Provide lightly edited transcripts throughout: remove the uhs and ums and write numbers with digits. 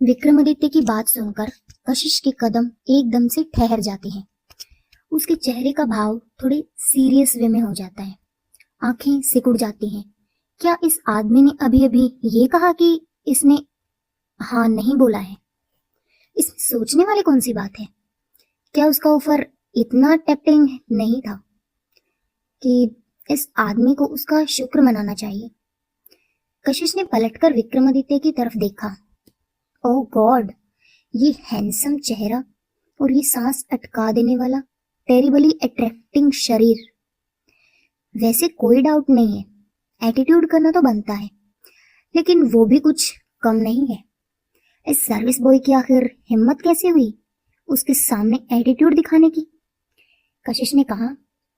विक्रमादित्य की बात सुनकर कशिश के कदम एकदम से ठहर जाते हैं। उसके चेहरे का भाव थोड़े सीरियस वे में हो जाता है। आंखें सिकुड़ जाती हैं। क्या इस आदमी ने अभी अभी ये कहा कि इसने हाँ नहीं बोला है? इसमें सोचने वाली कौन सी बात है? क्या उसका ऑफर इतना टेम्पटिंग नहीं था कि इस आदमी को उसका शुक्र मनाना चाहिए? कशिश ने पलटकर विक्रमादित्य की तरफ देखा। ओह गॉड, ये हैंडसम चेहरा और ये सांस अटका देने वाला टेरिबली अट्रैक्टिंग शरीर। वैसे कोई डाउट नहीं है, एटीट्यूड करना तो बनता है, लेकिन वो भी कुछ कम नहीं है। इस सर्विस बॉय की आखिर हिम्मत कैसे हुई उसके सामने एटीट्यूड दिखाने की? कशिश ने कहा,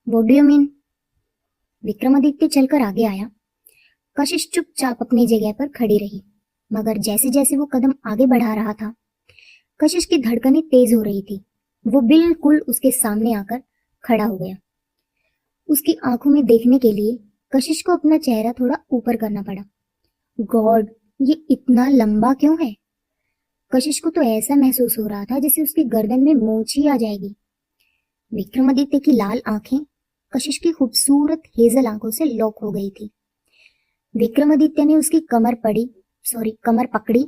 what do you mean? Vikramaditya चलकर आगे आया। कशिश चुपचाप अपनी जगह पर खड़ी रही, मगर जैसे जैसे वो कदम आगे बढ़ा रहा था, कशिश की धड़कनें तेज हो रही थी। वो बिल्कुल उसके सामने आकर खड़ा हो गया। उसकी आंखों में देखने के लिए कशिश को अपना चेहरा थोड़ा ऊपर करना पड़ा। गॉड, ये इतना लंबा क्यों है? कशिश को तो ऐसा महसूस हो रहा था जैसे उसकी गर्दन में मोच ही आ जाएगी। विक्रमादित्य की लाल आंखें कशिश की खूबसूरत हेजल आंखों से लॉक हो गई थी। विक्रमादित्य ने उसकी कमर पकड़ी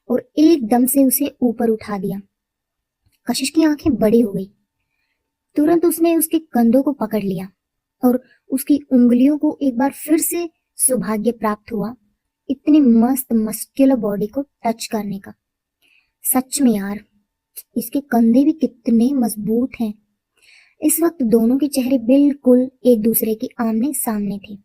और एकदम से उसे ऊपर उठा दिया। कशिश की आंखें बड़ी हो गई। तुरंत उसने उसके कंधों को पकड़ लिया और उसकी उंगलियों को एक बार फिर से सौभाग्य प्राप्त हुआ इतनी मस्त मस्कुलर बॉडी को टच करने का। सच में यार, इसके कंधे भी कितने मजबूत हैं। इस वक्त दोनों के चेहरे बिल्कुल एक दूसरे के आमने सामने थे।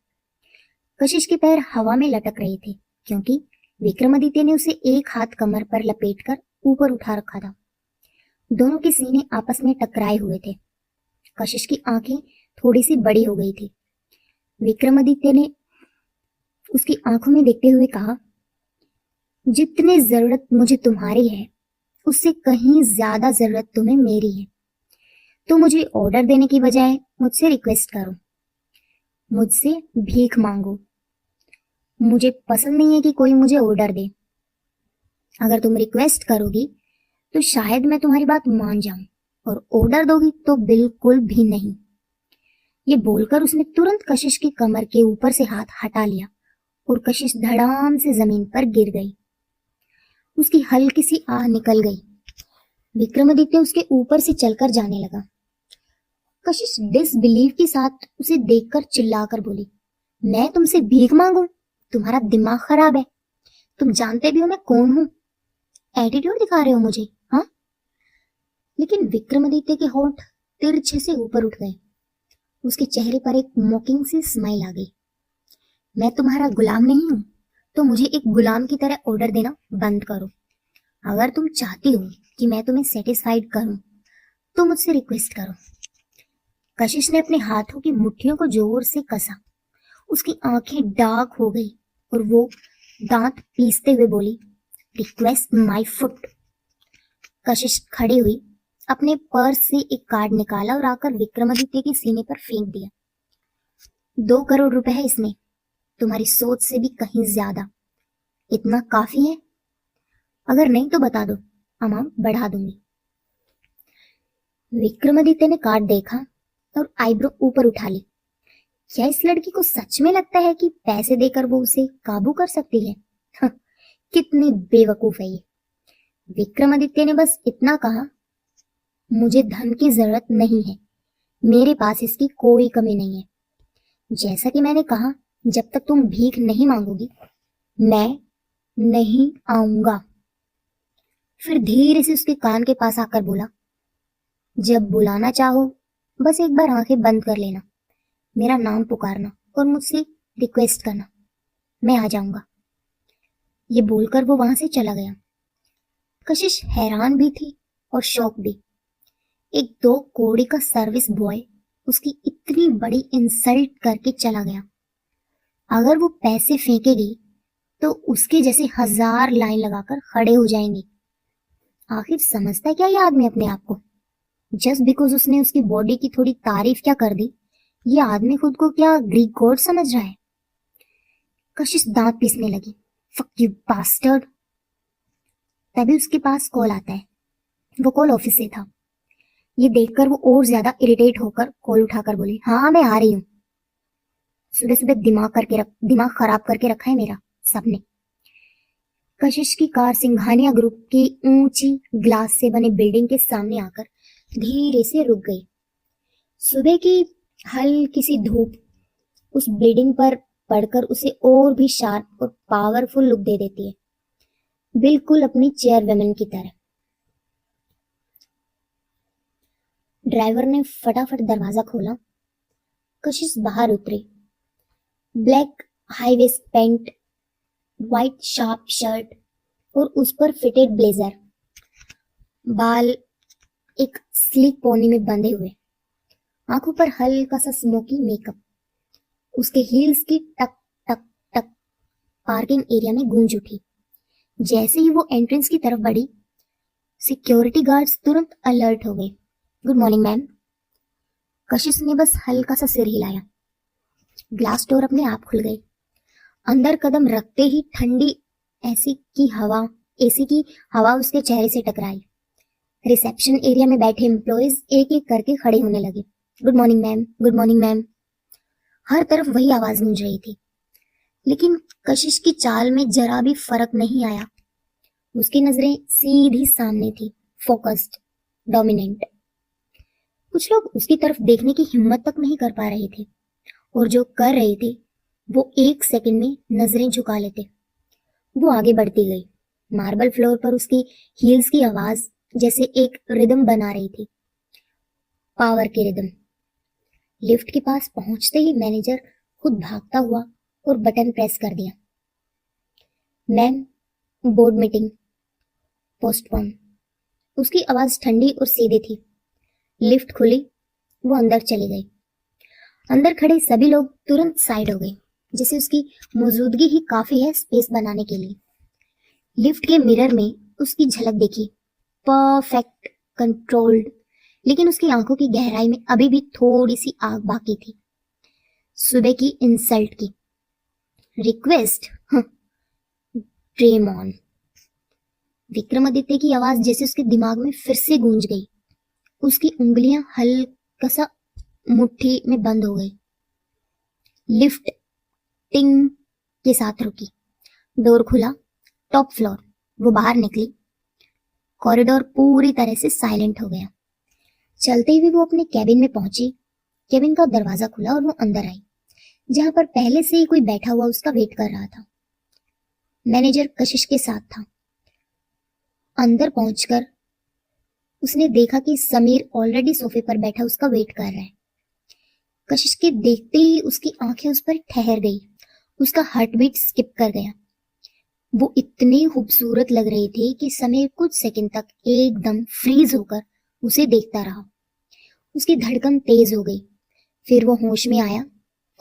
कशिश के पैर हवा में लटक रहे थे क्योंकि विक्रमादित्य ने उसे एक हाथ कमर पर लपेटकर ऊपर उठा रखा था। दोनों के सीने आपस में टकराए हुए थे। कशिश की आंखें थोड़ी सी बड़ी हो गई थी। विक्रमादित्य ने उसकी आंखों में देखते हुए कहा, जितनी जरूरत मुझे तुम्हारी है उससे कहीं ज्यादा जरूरत तुम्हें मेरी है। तो मुझे ऑर्डर देने की बजाय मुझसे रिक्वेस्ट करो, मुझसे भीख मांगो। मुझे पसंद नहीं है कि कोई मुझे ऑर्डर दे। अगर तुम रिक्वेस्ट करोगी तो शायद मैं तुम्हारी बात मान जाऊं, और ऑर्डर दोगी तो बिल्कुल भी नहीं। ये बोलकर उसने तुरंत कशिश की कमर के ऊपर से हाथ हटा लिया और कशिश धड़ाम से जमीन पर गिर गई। उसकी हल्की सी आह निकल गई। विक्रमादित्य उसके ऊपर से चलकर जाने लगा। कशिश डिसबिलीव के साथ उसे देखकर चिल्लाकर बोली, मैं तुमसे भीख मांगू? तुम्हारा दिमाग खराब है। तुम जानते भी हो मैं कौन हूं? एटीट्यूड दिखा रहे हो मुझे, हाँ? लेकिन विक्रमादित्य के होंठ तिरछे से ऊपर उठ गए। उसके चेहरे पर एक मॉकिंग सी स्माइल आ गई। मैं तुम्हारा गुलाम नहीं हूं, तो मुझे एक गुलाम की तरह ऑर्डर देना बंद करो। अगर तुम चाहती हो कि मैं तुम्हें सेटिस्फाइड करूं तो मुझसे रिक्वेस्ट करो। कशिश ने अपने हाथों की मुट्ठियों को जोर से कसा। उसकी आंखें डार्क हो गई और वो दांत पीसते हुए बोली, रिक्वेस्ट माई फुट। कशिश खड़ी हुई, अपने पर्स से एक कार्ड निकाला और आकर विक्रमादित्य के सीने पर फेंक दिया। 2 करोड़ रुपए है इसमें, तुम्हारी सोच से भी कहीं ज्यादा। इतना काफी है? अगर नहीं तो बता दो, अमाउंट बढ़ा दूंगी। विक्रमादित्य ने कार्ड देखा और आईब्रो ऊपर उठा ली। क्या इस लड़की को सच में लगता है कि पैसे देकर वो उसे काबू कर सकती है? कितनी बेवकूफ है ये। विक्रमादित्य ने बस इतना कहा, मुझे धन की जरूरत नहीं है, मेरे पास इसकी कोई कमी नहीं है। जैसा कि मैंने कहा, जब तक तुम भीख नहीं मांगोगी मैं नहीं आऊंगा। फिर धीरे से उसके कान के पास आकर बोला, जब बुलाना चाहो बस एक बार आंखें बंद कर लेना, मेरा नाम पुकारना और मुझसे रिक्वेस्ट करना, मैं आ जाऊंगा। ये बोलकर वो वहां से चला गया। कशिश हैरान भी थी और शौक भी। एक 2 कौड़ी का सर्विस बॉय उसकी इतनी बड़ी इंसल्ट करके चला गया। अगर वो पैसे फेंकेगी तो उसके जैसे 1000 लाइन लगाकर खड़े हो जाएंगे। आखिर समझता क्या ये आदमी अपने आप को? जस्ट बिकॉज उसने उसकी बॉडी की थोड़ी तारीफ क्या कर दी, ये आदमी खुद को क्या ग्रीक गॉड समझ रहा है? कशिश दांत पीसने लगी। Fuck you bastard. तभी उसके पास कॉल आता है। वो कॉल ऑफिस से था। ये देखकर वो और ज्यादा इरिटेट होकर कॉल उठाकर बोली, हाँ मैं आ रही हूँ। सुबह सुबह दिमाग खराब करके रखा है मेरा सबने। कशिश की कार सिंघानिया ग्रुप की ऊंची ग्लास से बने बिल्डिंग के सामने आकर धीरे से रुक गई। सुबह की हल्की सी धूप उस बिल्डिंग पर पड़कर उसे और भी शार्प और पावरफुल लुक दे देती है, बिल्कुल अपनी चेयरवुमन की तरह। ड्राइवर ने फटाफट दरवाजा खोला। कशिश बाहर उतरी। Black high waist pant, white sharp shirt और उस पर फिटेड ब्लेजर, बाल एक स्लीक पोनी में बंधे हुए, आंखों पर हल्का सा स्मोकी मेकअप। उसके हील्स की टक टक टक पार्किंग एरिया में गूंज उठी। जैसे ही वो एंट्रेंस की तरफ बढ़ी, सिक्योरिटी गार्ड्स तुरंत अलर्ट हो गए। Good morning ma'am. कशिश ने बस हल्का सा सिर हिलाया। ग्लास डोर अपने आप खुल गई। अंदर कदम रखते ही ठंडी एसी की हवा उसके चेहरे से टकराई। रिसेप्शन एरिया में बैठे एम्प्लॉयज एक एक करके खड़े होने लगे। Good morning ma'am, good morning ma'am. हर तरफ वही आवाज गूंज रही थी, लेकिन कशिश की चाल में जरा भी फर्क नहीं आया। उसकी नजरें सीधी सामने थी, फोकस्ड, डोमिनेंट। कुछ लोग उसकी तरफ देखने की हिम्मत तक नहीं कर पा रहे थे, और जो कर रहे थे वो एक सेकंड में नजरें झुका लेते। वो आगे बढ़ती गई। मार्बल फ्लोर पर उसकी हील्स की आवाज जैसे एक रिदम बना रही थी, पावर की रिदम। लिफ्ट के पास पहुंचते ही मैनेजर खुद भागता हुआ और बटन प्रेस कर दिया। Ma'am, board meeting postpone. उसकी आवाज ठंडी और सीधी थी। लिफ्ट खुली, वो अंदर चली गई। अंदर खड़े सभी लोग तुरंत साइड हो गए, जैसे उसकी मौजूदगी ही काफी है स्पेस बनाने के लिए। लिफ्ट के मिरर में उसकी झलक देखी, परफेक्ट, कंट्रोल्ड, लेकिन उसकी आंखों की गहराई में अभी भी थोड़ी सी आग बाकी थी, सुबह की इंसल्ट की। Request, dream on. विक्रमादित्य की आवाज जैसे उसके दिमाग में फिर से गूंज गई। उसकी उंगलियां हल्का सा मुट्ठी में बंद हो गई। लिफ्ट टिंग के साथ रुकी। डोर खुला, टॉप फ्लोर। वो बाहर निकली। कॉरिडोर पूरी तरह से साइलेंट हो गया। चलते हुए वो अपने कैबिन में पहुंची। कैबिन का दरवाजा खुला और वो अंदर आई, जहां पर पहले से ही कोई बैठा हुआ उसका वेट कर रहा था। मैनेजर कशिश के साथ था। अंदर पहुंचकर उसने देखा कि समीर ऑलरेडी सोफे पर बैठा उसका वेट कर रहा है। कशिश के देखते ही उसकी आंखें उस पर ठहर गई। उसका हार्ट बीट स्किप कर गया। वो इतने खूबसूरत लग रहे थे कि समीर कुछ सेकंड तक एकदम फ्रीज होकर उसे देखता रहा। उसकी धड़कन तेज हो गई। फिर वो होश में आया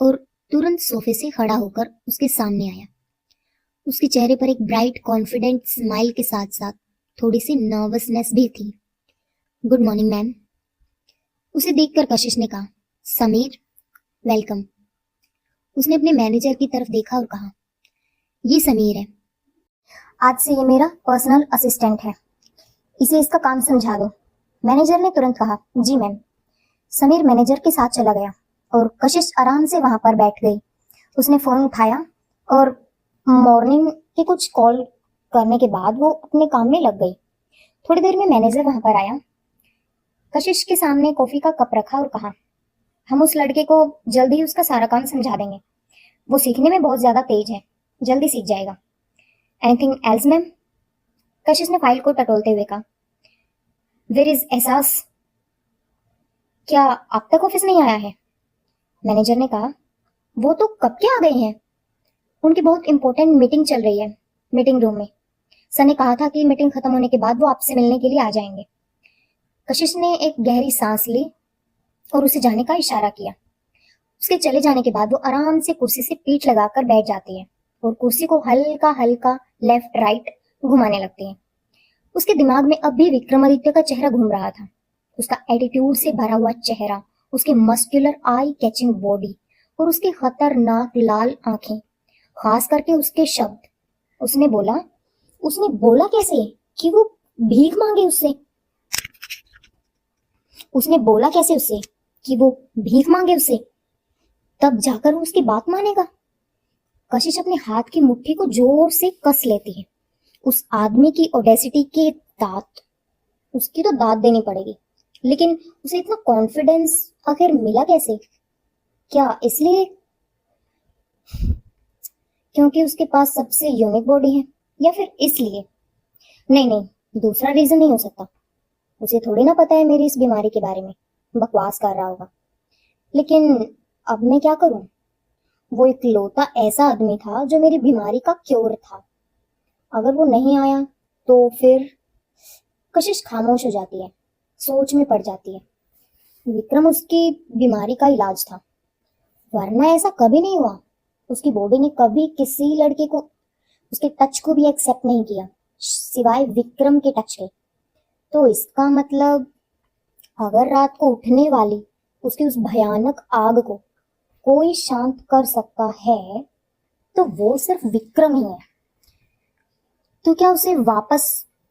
और तुरंत सोफे से खड़ा होकर उसके सामने आया। उसके चेहरे पर एक ब्राइट कॉन्फिडेंट स्माइल के साथ साथ थोड़ी सी नर्वसनेस भी थी। Good morning ma'am. उसे देखकर कशिश ने कहा, समीर वेलकम। उसने अपने मैनेजर की तरफ देखा और कहा, ये समीर है, आज से ये मेरा पर्सनल असिस्टेंट है, इसे इसका काम समझा दो। मैनेजर ने तुरंत कहा, जी मैम। समीर मैनेजर के साथ चला गया और कशिश आराम से वहां पर बैठ गई। उसने फोन उठाया और मॉर्निंग के कुछ कॉल करने के बाद वो अपने काम में लग गई। थोड़ी देर में मैनेजर वहां पर आया। कशिश के सामने कॉफी का कप रखा और कहा, हम उस लड़के को जल्दी ही उसका सारा काम समझा देंगे। वो सीखने में बहुत ज्यादा तेज है, जल्दी सीख जाएगा। Anything else ma'am? कशिश ने फाइल को टटोलते हुए कहा। वेयर इज एहसास? क्या अब तक ऑफिस नहीं आया है? मैनेजर ने कहा, वो तो कब के आ गए हैं, उनकी बहुत इंपॉर्टेंट मीटिंग चल रही है मीटिंग रूम में। सर ने कहा था कि मीटिंग खत्म होने के बाद वो आपसे मिलने के लिए आ जाएंगे। कशिश ने एक गहरी सांस ली और उसे जाने का इशारा किया। उसके चले जाने के बाद वो आराम से कुर्सी से पीठ लगाकर बैठ जाती है और कुर्सी को हल्का हल्का लेफ्ट राइट घुमाने लगती है। उसके दिमाग में अब भी विक्रमादित्य का चेहरा घूम रहा था। उसका एटीट्यूड से भरा हुआ चेहरा, उसके मस्कुलर आई कैचिंग बॉडी और उसकी खतरनाक लाल आंखें, खास करके उसके शब्द। उसने बोला कैसे? कि वो भीख मांगे उससे। उसने बोला कैसे उससे कि वो भीख मांगे उससे, तब जाकर वो उसकी बात मानेगा। कशिश अपने हाथ की मुट्ठी को जोर से कस लेती है। उस आदमी की ओडेसिटी के दांत, उसकी तो दांत देनी पड़ेगी, लेकिन उसे इतना कॉन्फिडेंस आखिर मिला कैसे? क्या इसलिए क्योंकि उसके पास सबसे यूनिक बॉडी है, या फिर इसलिए? नहीं नहीं, दूसरा रीजन नहीं हो सकता। उसे थोड़ी ना पता है मेरी इस बीमारी के बारे में, बकवास कर रहा होगा। लेकिन अब मैं क्या करूं? वो इकलौता ऐसा आदमी था जो मेरी बीमारी का क्योर था। अगर वो नहीं आया तो फिर? कशिश खामोश हो जाती है, सोच में पड़ जाती है। विक्रम उसकी बीमारी का इलाज था, वरना ऐसा कभी नहीं हुआ। उसकी बॉडी ने कभी किसी लड़के को उसके टच को भी एक्सेप्ट नहीं किया, सिवाय विक्रम के टच के। तो इसका मतलब अगर रात को उठने वाली उसकी उस भयानक आग को कोई शांत कर सकता है, तो वो सिर्फ विक्रम ही है। तो क्या उसे वापस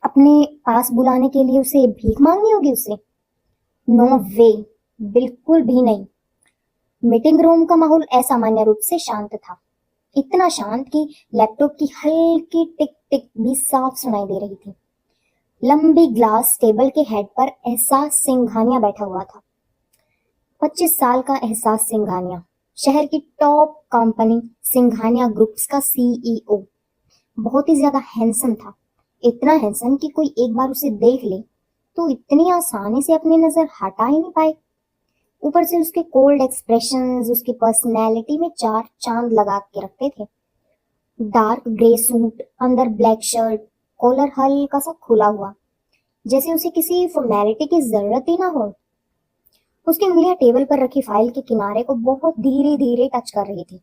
अपने पास बुलाने के लिए उसे भीख मांगनी होगी उससे? नो वे, बिल्कुल भी नहीं। मीटिंग रूम का माहौल असामान्य रूप से शांत था, इतना शांत कि लैपटॉप की हल्की टिक टिक भी साफ सुनाई दे रही थी। लंबी ग्लास टेबल के हेड पर एहसास सिंघानिया बैठा हुआ था। 25 साल का एहसास सिंघानिया, शहर की टॉप कंपनी सिंघानिया ग्रुप्स का सीईओ। बहुत ही ज्यादा हैंडसम था, इतना हैंडसम कि कोई एक बार उसे देख ले तो इतनी आसानी से अपनी नजर हटा ही नहीं पाए। ऊपर से उसके कोल्ड एक्सप्रेशंस उसकी पर्सनैलिटी में चार चांद लगा के रखते थे। डार्क ग्रे सूट, अंदर ब्लैक शर्ट, कॉलर हल्का सा खुला हुआ, जैसे उसे किसी फॉर्मेलिटी की जरूरत ही ना हो। उसकी उंगलियां टेबल पर रखी फाइल के किनारे को बहुत धीरे धीरे टच कर रही थी,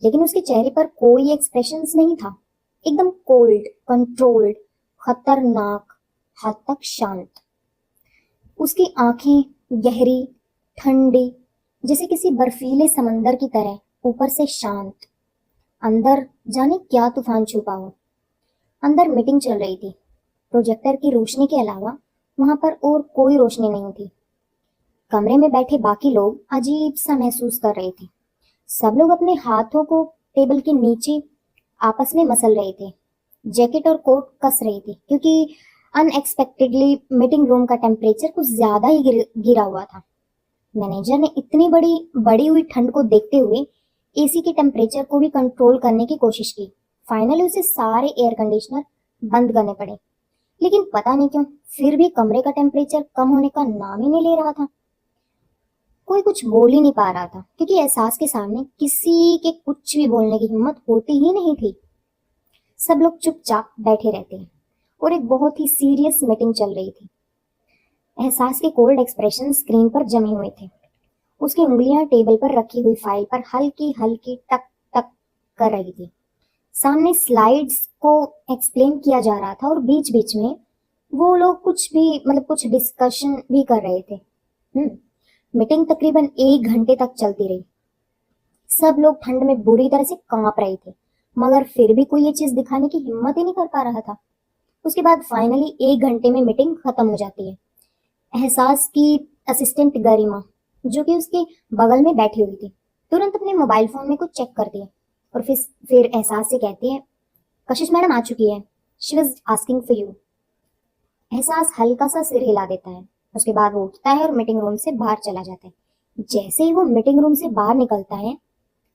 लेकिन उसके चेहरे पर कोई एक्सप्रेशंस नहीं था। एकदम कोल्ड, कंट्रोल्ड, खतरनाक, हद तक शांत। उसकी आंखें गहरी, ठंडी, जैसे किसी बर्फीले समंदर की तरह, ऊपर से शांत, अंदर जाने क्या तूफान छुपा हो। अंदर मीटिंग चल रही थी। प्रोजेक्टर की रोशनी के अलावा वहां पर और कोई रोशनी नहीं थी। कमरे में बैठे बाकी लोग अजीब सा महसूस कर रहे थे। सब लोग अपने हाथों को टेबल के नीचे आपस में मसल रहे थे। जैकेट और कोट कस रही थी, क्योंकि अनएक्सपेक्टेडली मीटिंग रूम का टेम्परेचर कुछ ज्यादा ही गिरा हुआ था। मैनेजर ने इतनी बड़ी बढ़ी हुई ठंड को देखते हुए एसी के टेम्परेचर को भी कंट्रोल करने की कोशिश की। फाइनली उसे सारे एयर कंडीशनर बंद करने पड़े, लेकिन पता नहीं क्यों फिर भी कमरे का टेम्परेचर कम होने का नाम ही नहीं ले रहा था। कोई कुछ बोल ही नहीं पा रहा था, क्योंकि एहसास के सामने किसी के कुछ भी बोलने की हिम्मत होती ही नहीं थी। सब लोग चुपचाप बैठे रहते हैं और एक बहुत ही सीरियस मीटिंग चल रही थी। एहसास के कोल्ड एक्सप्रेशन स्क्रीन पर जमे हुए थे। उसकी उंगलियां टेबल पर रखी हुई फाइल पर हल्की हल्की टक टक कर रही थी। सामने स्लाइड्स को एक्सप्लेन किया जा रहा था और बीच बीच में वो लोग कुछ भी कुछ डिस्कशन भी कर रहे थे। मीटिंग तकरीबन 1 घंटे तक चलती रही। सब लोग ठंड में बुरी तरह से कांप रहे थे, मगर फिर भी कोई ये चीज दिखाने की हिम्मत ही नहीं कर पा रहा था। उसके बाद फाइनली 1 घंटे में मीटिंग खत्म हो जाती है। एहसास की असिस्टेंट गरिमा, जो कि उसके बगल में बैठी हुई थी, तुरंत अपने मोबाइल फोन में कुछ चेक करती है और फिर एहसास से कहती है, कशिश मैडम आ चुकी है, she was asking for you. एहसास हल्का सा सिर हिला देता है। उसके बाद वो उठता है और मीटिंग रूम से बाहर चला जाता है। जैसे ही वो मीटिंग रूम से बाहर निकलता है,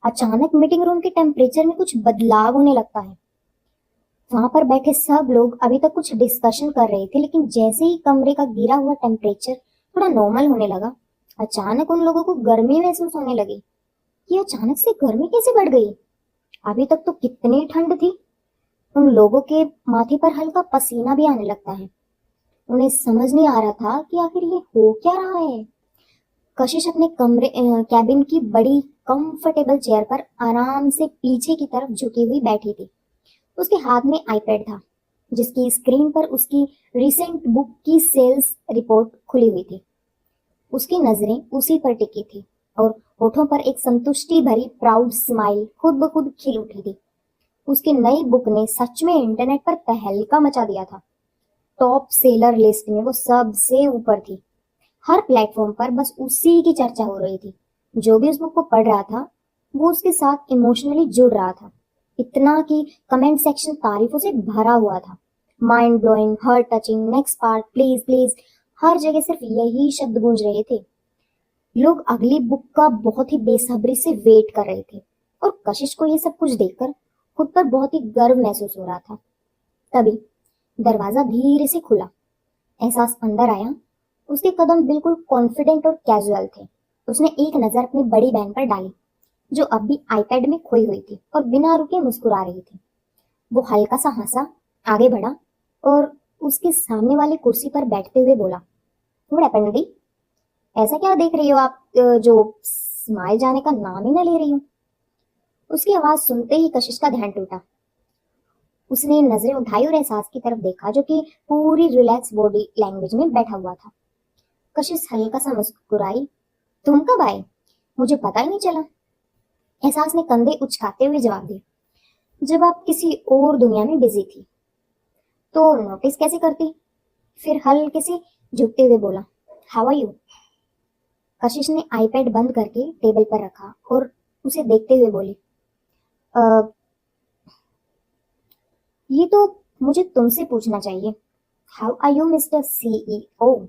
अचानक मीटिंग रूम के टेम्परेचर में कुछ बदलाव होने लगता है। वहां पर बैठे सब लोग अभी तक कुछ डिस्कशन कर रहे थे, लेकिन जैसे ही कमरे का गिरा हुआ टेम्परेचर थोड़ा नॉर्मल होने लगा, अचानक उन लोगों को गर्मी महसूस होने लगी। ये अचानक से गर्मी कैसे बढ़ गई? अभी तक तो कितनी ठंड थी। उन लोगों के माथे पर हल्का पसीना भी आने लगता है। उन्हें समझ नहीं आ रहा था कि आखिर ये हो क्या रहा है। कशिश अपने कैबिन की बड़ी कंफर्टेबल चेयर पर आराम से पीछे की तरफ झुकी हुई बैठी थी। उसके हाथ में आईपैड था, जिसकी स्क्रीन पर उसकी रिसेंट बुक की सेल्स रिपोर्ट खुली हुई थी। उसकी नजरें उसी पर टिकी थी और होठों पर एक संतुष्टि भरी प्राउड स्माइल खुद ब खुद खिल उठी थी। उसकी नई बुक ने सच में इंटरनेट पर तहलका मचा दिया था। टॉप सेलर लिस्ट में वो सबसे ऊपर थी। हर प्लेटफॉर्म पर बस उसी की चर्चा हो रही थी। जो भी उस बुक को पढ़ रहा था वो उसके साथ इमोशनली जुड़ रहा था, इतना कि कमेंट सेक्शन तारीफों से भरा हुआ था। Mind blowing, heart touching, next part, please please, हर जगह सिर्फ यही शब्द गूंज रहे थे। लोग अगली बुक का बहुत ही बेसब्री से वेट कर रहे थे और कशिश को ये सब कुछ देखकर खुद पर बहुत ही गर्व महसूस हो रहा था। तभी दरवाजा धीरे से खुला। एहसास अंदर आया। उसके कदम बिल्कुल कॉन्फिडेंट और कैजुअल थे। उसने एक नजर अपनी बड़ी बहन पर डाली, जो अब भी आईपैड में खोई हुई थी और बिना रुके मुस्कुरा रही थी। वो हल्का सा हंसा, आगे बढ़ा और उसके सामने वाली कुर्सी पर बैठते हुए बोला, व्हाट हैपेंड दी? ऐसा क्या देख रही हो आप, जो स्माइल जाने का नाम ही ना ले रही हो? उसकी आवाज सुनते ही कशिश का ध्यान टूटा। उसने नजरें उठाई और एहसास की तरफ देखा, जो कि पूरी रिलैक्स बॉडी लैंग्वेज में बैठा हुआ था। कशिश हल्का सा मुस्कुराई, तुम कब आए? मुझे पता ही नहीं चला। एहसास ने कंधे उचकाते हुए जवाब दिया, जब आप किसी और दुनिया में बिजी थी। तो नोटिस कैसे करती? फिर हल्के से झुकते हुए बोला, हाउ आर यू? कशिश ने आईपैड बंद करके टेबल पर रखा और उसे देखते हुए बोली, "अ, ये तो मुझे तुमसे पूछना चाहिए। How are you mister CEO?"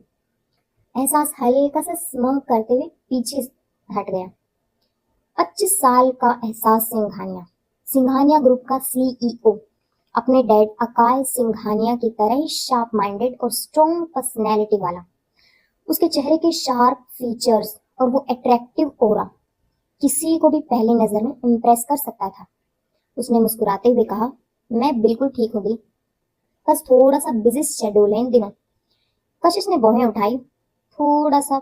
एहसास हल्का सा स्mirk करते हुए पीछे हट गया। 25 साल का एहसास सिंघानिया, सिंघानिया ग्रुप का सीईओ, अपने डैड अकाय सिंघानिया की तरह ही शार्प माइंडेड और स्ट्रॉन्ग पर्सनैलिटी वाला। उसके चेहरे के शार्प फीचर्स और वो अट्रैक्टिव ऑरा किसी को भी पहली नजर में इम्प्रेस कर सकता था। उसने मुस्कुराते हुए कहा, मैं बिल्कुल ठीक हूँ दी, बस थोड़ा सा बिजी शेड्यूल है इन दिनों। कशिश ने भौहें उठाई, थोड़ा सा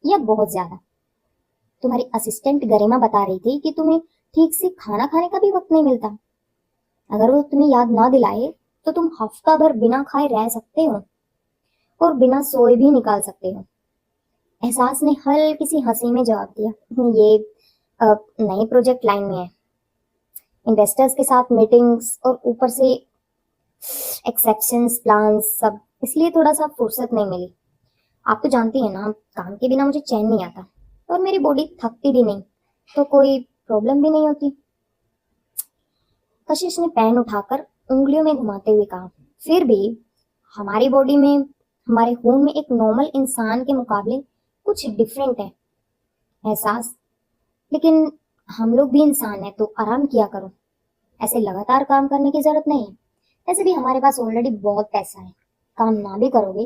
या बहुत ज्यादा? तुम्हारी असिस्टेंट गरिमा बता रही थी कि तुम्हें ठीक से खाना खाने का भी वक्त नहीं मिलता। अगर वो तुम्हें याद ना दिलाए तो तुम हफ्ता भर बिना खाए रह सकते हो और बिना सोए भी निकाल सकते हो। एहसास ने हल्की सी हंसी में जवाब दिया, ये नई प्रोजेक्ट लाइन में है, इन्वेस्टर्स के साथ मीटिंग्स और ऊपर से एक्सेप्शंस प्लान्स सब, इसलिए थोड़ा सा फुर्सत नहीं मिली। आप तो जानती है ना, काम के बिना मुझे चैन नहीं आता और मेरी बॉडी थकती भी नहीं, तो कोई प्रॉब्लम भी नहीं होती। कशिश ने पेन उठाकर उंगलियों में घुमाते हुए कहा, फिर भी हमारी बॉडी में, हमारे खून में एक नॉर्मल इंसान के मुकाबले कुछ डिफरेंट है एहसास। लेकिन हम लोग भी इंसान है, तो आराम किया करो। ऐसे लगातार काम करने की जरूरत नहीं है। ऐसे भी हमारे पास ऑलरेडी बहुत पैसा है। काम ना भी करोगे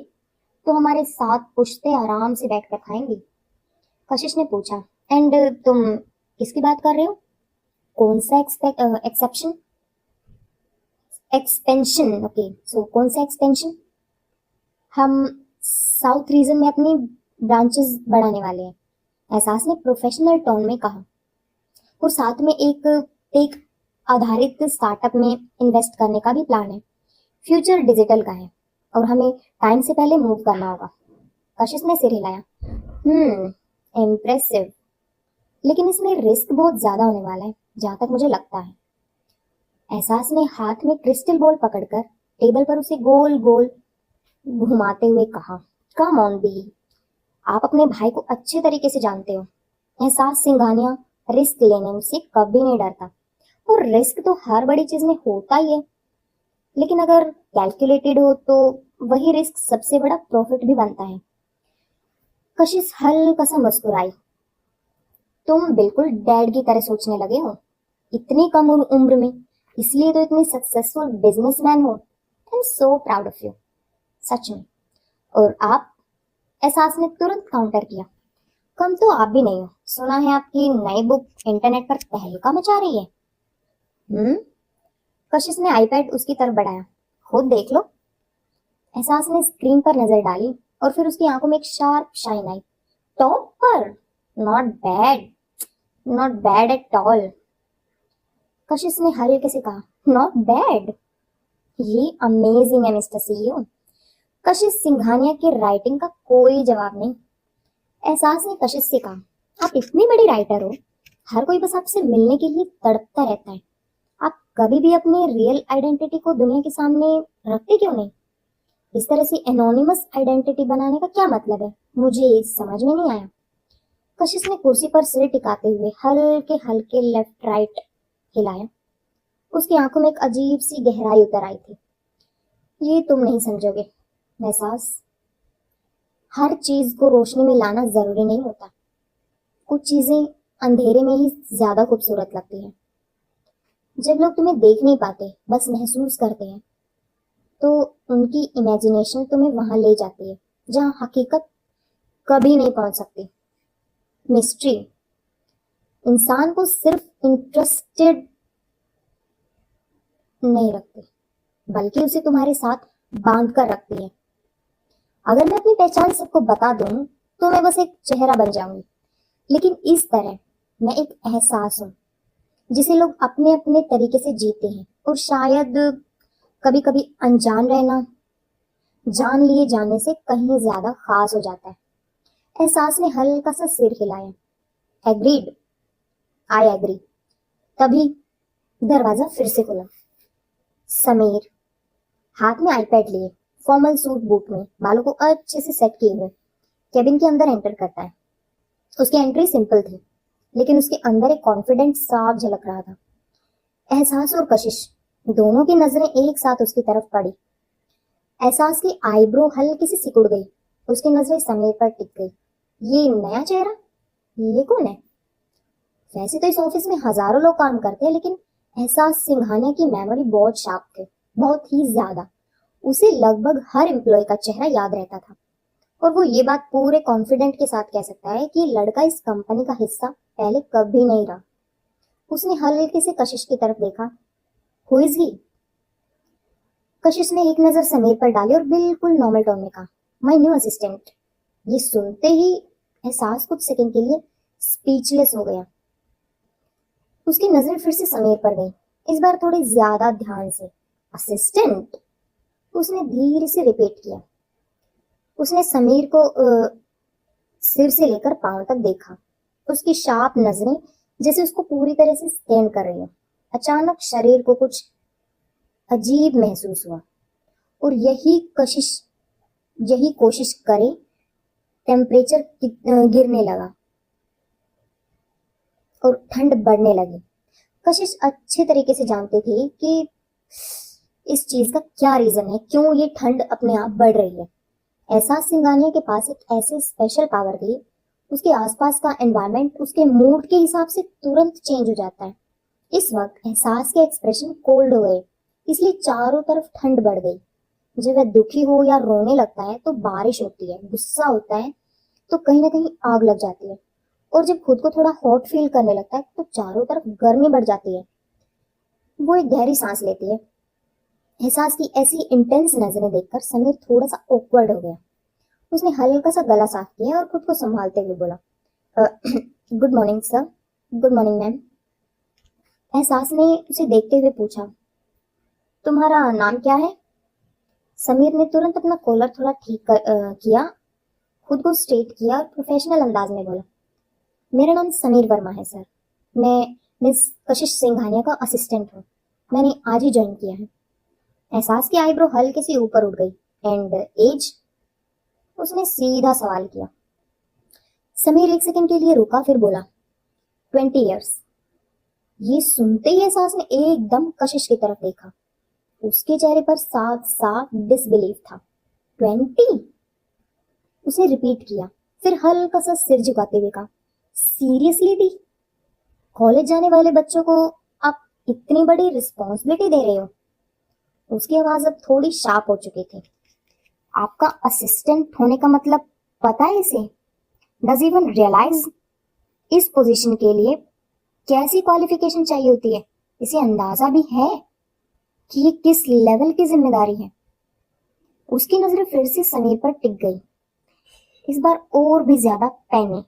तो हमारे साथ पुश्ते आराम से बैठकर खाएंगी। कशिश ने पूछा, एंड तुम किसकी बात कर रहे हो? कौन सा एक्सेप्शन? एक्सपेंशन, ओके, सो कौन सा एक्सपेंशन? हम साउथ रीजन में अपनी ब्रांचेस बढ़ाने वाले हैं, एहसास ने प्रोफेशनल टोन में कहा, और साथ में एक टेक आधारित स्टार्टअप में इन्वेस्ट करने का भी प्लान है। फ्यूचर डिजिटल का है और हमें टाइम से पहले मूव करना होगा। कशिश ने सिर हिलाया, इम्प्रेसिव, लेकिन इसमें रिस्क बहुत ज्यादा होने वाला है जहां तक मुझे लगता है। एहसास ने हाथ में क्रिस्टल बॉल पकड़कर टेबल पर उसे गोल गोल घुमाते हुए कहा, कम ऑन दी, आप अपने भाई को अच्छे तरीके से जानते हो। एहसास सिंघानिया रिस्क लेने से कभी नहीं डरता, और रिस्क तो हर बड़ी चीज में होता ही है, लेकिन अगर कैलकुलेटेड हो तो वही रिस्क सबसे बड़ा प्रॉफिट भी बनता है। कशिश हल्का सा मुस्कुराई, तुम बिल्कुल डैड की तरह सोचने लगे हो, इतनी कम उम्र में, इसलिए तो इतने सक्सेसफुल बिजनेसमैन हो। I am so proud of you, सच में। और आप? एहसास ने तुरंत काउंटर किया, कम तो आप भी नहीं हो। सुना है आपकी नई बुक इंटरनेट पर तहलका मचा रही है। कशिश ने आईपैड उसकी तरफ बढ़ाया, खुद देख लो। एहसास ने स्क्रीन पर नजर डाली और फिर उसकी आंखों में एक शार्प शाइन आई। टॉप पर? Not bad, not bad at all. कशिश ने हल्के से कहा, नॉट बैड? ये अमेजिंग है मिस्टर सीईओ। कशिश सिंघानिया की राइटिंग का कोई जवाब नहीं। एहसास ने कशिश से कहा, आप इतनी बड़ी राइटर हो, हर कोई बस आपसे मिलने के लिए तड़पता रहता है। आप कभी भी अपनी रियल आइडेंटिटी को दुनिया के सामने रखते क्यों नहीं? इस तरह से एनोनिमस आइडेंटिटी बनाने का क्या मतलब है, मुझे समझ में नहीं आया। कशिश ने कुर्सी पर सिर टिकाते हुए हल्के हल्के लेफ्ट राइट हिलाया। उसकी आंखों में एक अजीब सी गहराई उतर आई थी। ये तुम नहीं समझोगे एहसास, हर चीज को रोशनी में लाना जरूरी नहीं होता। कुछ चीजें अंधेरे में ही ज्यादा खूबसूरत लगती हैं। जब लोग तुम्हें देख नहीं पाते, बस महसूस करते हैं, तो उनकी इमेजिनेशन तुम्हें वहां ले जाती है जहां हकीकत कभी नहीं पहुंच सकती। मिस्ट्री इंसान को सिर्फ इंटरेस्टेड नहीं रखती, बल्कि उसे तुम्हारे साथ बांध कर रखती है। अगर मैं अपनी पहचान सबको बता दूं तो मैं बस एक चेहरा बन जाऊंगी, लेकिन इस तरह मैं एक एहसास हूं जिसे लोग अपने अपने तरीके से जीते हैं, और शायद कभी कभी अनजान रहना जान लिए जाने से कहीं ज्यादा खास हो जाता है। एहसास ने हल्का सा सिर हिलाया। Agreed, I agree. तभी दरवाजा फिर से खुला। समीर हाथ में आईपैड लिए, फॉर्मल सूट बूट में, बालों को अच्छे से सेट किए हुए केबिन के अंदर एंटर करता है। उसकी एंट्री सिंपल थी, लेकिन उसके अंदर एक कॉन्फिडेंस साफ झलक रहा था। एहसास और कशिश दोनों की नजरें एक साथ उसकी तरफ पड़ी। एहसास की आईब्रो हल्की सी सिकुड़ गई। उसकी नजरें समीर पर टिक गई। ये नया चेहरा, ये कौन है? वैसे तो इस ऑफिस में हजारों लोग काम करते हैं, लेकिन एहसास सिंघानिया की मेमोरी बहुत शार्प थी, बहुत ही ज्यादा। उसे लगभग हर एम्प्लॉय का चेहरा याद रहता था, और वो ये बात पूरे कॉन्फिडेंट के साथ कह सकता है कि लड़का इस कंपनी का हिस्सा पहले कभी नहीं रहा। उसने हल्के से कशिश की तरफ देखा। Who is he? कशिश ने एक नजर समीर पर डाली और बिल्कुल नॉर्मल टोन में कहा, माय न्यू असिस्टेंट। ये सुनते ही एहसास कुछ सेकंड के लिए स्पीचलेस हो गया। उसकी नजर फिर से समीर पर गई, इस बार थोड़ी ज्यादा ध्यान से। असिस्टेंट? उसने धीरे से रिपीट किया। उसने समीर को सिर से लेकर पांव तक देखा। उसकी शार्प नजरें जैसे उसको पूरी तरह से स्कैन कर रही हो। अचानक शरीर को कुछ अजीब महसूस हुआ, और यही कोशिश करे, टेम्परेचर गिरने लगा और ठंड बढ़ने लगी। कशिश अच्छे तरीके से जानते थे कि इस चीज का क्या रीजन है, क्यों ये ठंड अपने आप बढ़ रही है। एहसास सिंघानिया के पास एक ऐसे स्पेशल पावर थी, उसके आसपास का एनवायरनमेंट उसके मूड के हिसाब से तुरंत चेंज हो जाता है। इस वक्त एहसास के एक्सप्रेशन कोल्ड हो गए, इसलिए चारों तरफ ठंड बढ़ गई। जब वह दुखी हो या रोने लगता है तो बारिश होती है, गुस्सा होता है तो कहीं ना कहीं आग लग जाती है, और जब खुद को थोड़ा हॉट फील करने लगता है तो चारों तरफ गर्मी बढ़ जाती है। वो एक गहरी सांस लेती है। एहसास की ऐसी इंटेंस नजरें देखकर समीर थोड़ा सा ऑकवर्ड हो गया। उसने हल्का सा गला साफ किया और खुद को संभालते हुए बोला, good morning sir. Good morning ma'am. एहसास ने उसे देखते हुए पूछा, तुम्हारा नाम क्या है? समीर ने तुरंत अपना कॉलर थोड़ा ठीक किया, खुद को स्ट्रेट किया और प्रोफेशनल अंदाज में बोला, मेरा नाम समीर वर्मा है सर। मैं मिस कशिश सिंघानिया का असिस्टेंट हूँ। मैंने आज ही ज्वाइन किया है। एहसास की आईब्रो हल्के से ऊपर उठ गई। And age? उसने सीधा सवाल किया। समीर एक सेकंड के लिए रुका, फिर बोला, 20 ईयर्स। ये सुनते ही एहसास ने एकदम कशिश की तरफ देखा। उसके चेहरे पर साफ साफ डिसबिलीफ था। 20? उसने रिपीट किया, फिर हल्का सा सिर झुकाते हुए कहा, सीरियसली दी? कॉलेज जाने वाले बच्चों को आप इतनी बड़ी रिस्पॉन्सिबिलिटी दे रहे हो? उसकी आवाज अब थोड़ी शार्प हो चुकी थी। आपका असिस्टेंट होने का मतलब पता है इसे? डज इवन रियलाइज इस पोजीशन के लिए कैसी क्वालिफिकेशन चाहिए होती है? इसे अंदाजा भी है कि ये किस लेवल की जिम्मेदारी है? उसकी नजरें फिर से समीर पर टिक गई, इस बार और भी ज्यादा पैनी।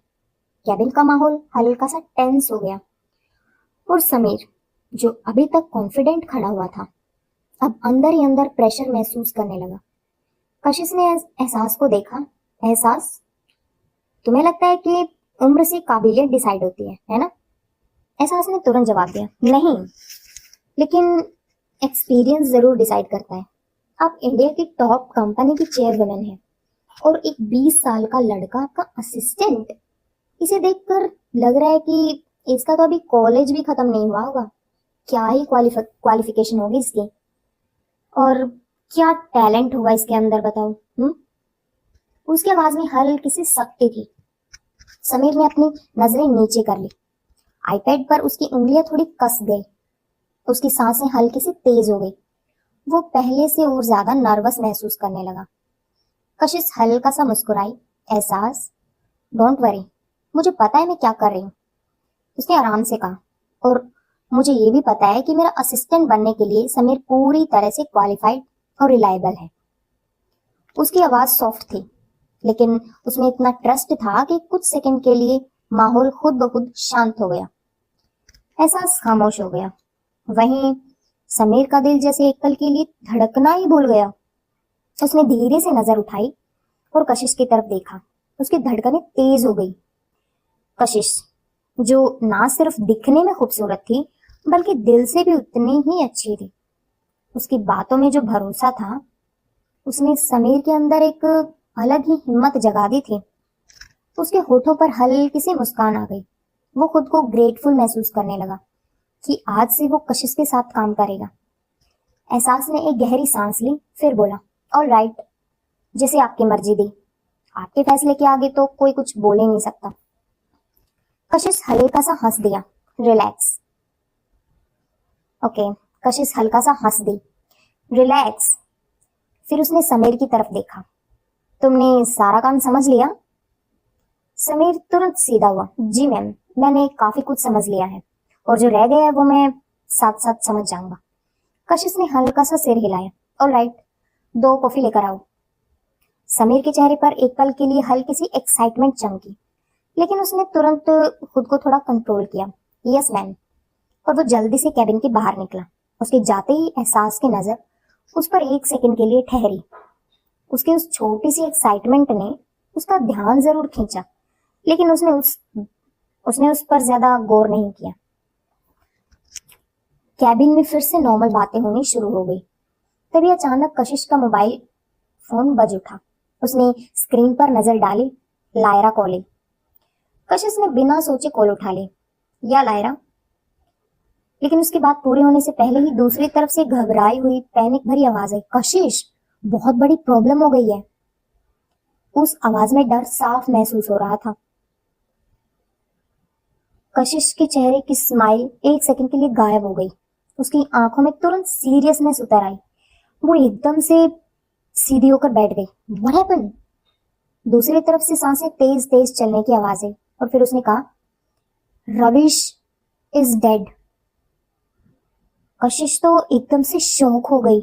कैबिन का माहौल हल्का सा टेंस हो गया, और समीर जो अभी तक कॉन्फिडेंट खड़ा हुआ था अब अंदर ही अंदर प्रेशर महसूस करने लगा। कशिश ने एहसास को देखा। एहसास, तुम्हें लगता है कि उम्र से काबिलियत डिसाइड होती है ना? एहसास ने तुरंत जवाब दिया, नहीं, लेकिन एक्सपीरियंस जरूर डिसाइड करता है। आप इंडिया की टॉप कंपनी की चेयरवुमन है और एक 20 साल का लड़का आपका असिस्टेंट। इसे देखकर लग रहा है कि इसका तो अभी कॉलेज भी खत्म नहीं हुआ होगा। क्या ही क्वालिफिकेशन होगी इसकी, और क्या टैलेंट होगा इसके अंदर, बताओ। उसकी आवाज में हल्की सी सख्ती थी। समीर ने अपनी नजरें नीचे कर ली। आईपैड पर उसकी उंगलियां थोड़ी कस गई। उसकी सांसें हल्की सी तेज हो गई। वो पहले से और ज्यादा नर्वस महसूस करने लगा। कशिश हल्का सा मुस्कुराई। एहसास, डोंट वरी, मुझे पता है मैं क्या कर रही हूँ, उसने आराम से कहा। और मुझे ये भी पता है कि मेरा असिस्टेंट बनने के लिए समीर पूरी तरह से क्वालिफाइड और रिलायबल है। उसकी आवाज सॉफ्ट थी, लेकिन उसमें इतना ट्रस्ट था कि कुछ सेकंड के लिए माहौल खुद ब खुद शांत हो गया। एहसास खामोश हो गया। वहीं समीर का दिल जैसे एक पल के लिए धड़कना ही भूल गया। उसने धीरे से नजर उठाई और कशिश की तरफ देखा। उसकी धड़कनें तेज हो गई। कशिश, जो ना सिर्फ दिखने में खूबसूरत थी बल्कि दिल से भी उतनी ही अच्छी थी। उसकी बातों में जो भरोसा था, उसने समीर के अंदर एक अलग ही हिम्मत जगा दी थी। उसके होठों पर हल्की सी मुस्कान आ गई। वो खुद को ग्रेटफुल महसूस करने लगा कि आज से वो कशिश के साथ काम करेगा। एहसास ने एक गहरी सांस ली, फिर बोला, ऑल राइट, जैसे आपकी मर्जी दी, आपके फैसले के आगे तो कोई कुछ बोल ही नहीं सकता। कशिश हल्का सा हंस दिया। रिलैक्स। ओके, कशिश हल्का सा हंस दी। रिलैक्स। फिर उसने समीर की तरफ देखा। तुमने सारा काम समझ लिया? समीर तुरंत सीधा हुआ। जी मैम, मैंने काफी कुछ समझ लिया है और जो रह गया है वो मैं साथ साथ समझ जाऊंगा। कशिश ने हल्का सा सिर हिलाया। ऑलराइट, 2 कॉफी लेकर आओ। समीर के चेहरे पर एक पल के लिए हल्की सी एक्साइटमेंट चमकी, लेकिन उसने तुरंत खुद को थोड़ा कंट्रोल किया। Yes ma'am. और वो जल्दी से कैबिन के बाहर निकला। उसके जाते ही एहसास की नजर उस पर एक सेकंड के लिए ठहरी। उसकी उस छोटी सी एक्साइटमेंट ने उसका ध्यान जरूर खींचा, लेकिन उसने उस पर ज्यादा गौर नहीं किया। कैबिन में फिर से नॉर्मल बातें होनी शुरू हो गई। तभी अचानक कशिश का मोबाइल फोन बज उठा। उसने स्क्रीन पर नजर डाली। Lyra calling. कशिश ने बिना सोचे कॉल उठा ली। या लायरा। लेकिन उसकी बात पूरी होने से पहले ही दूसरी तरफ से घबराई हुई पैनिक भरी आवाज आई। कशिश, बहुत बड़ी प्रॉब्लम हो गई है। उस आवाज में डर साफ महसूस हो रहा था। कशिश के चेहरे की स्माइल एक सेकंड के लिए गायब हो गई। उसकी आंखों में तुरंत सीरियसनेस उतर आई। वो एकदम से सीधी होकर बैठ गई। What happened? दूसरी तरफ से सांसें तेज तेज चलने की आवाज आई और फिर उसने कहा, रविश इज डेड। कशिश तो एकदम से शॉक हो गई।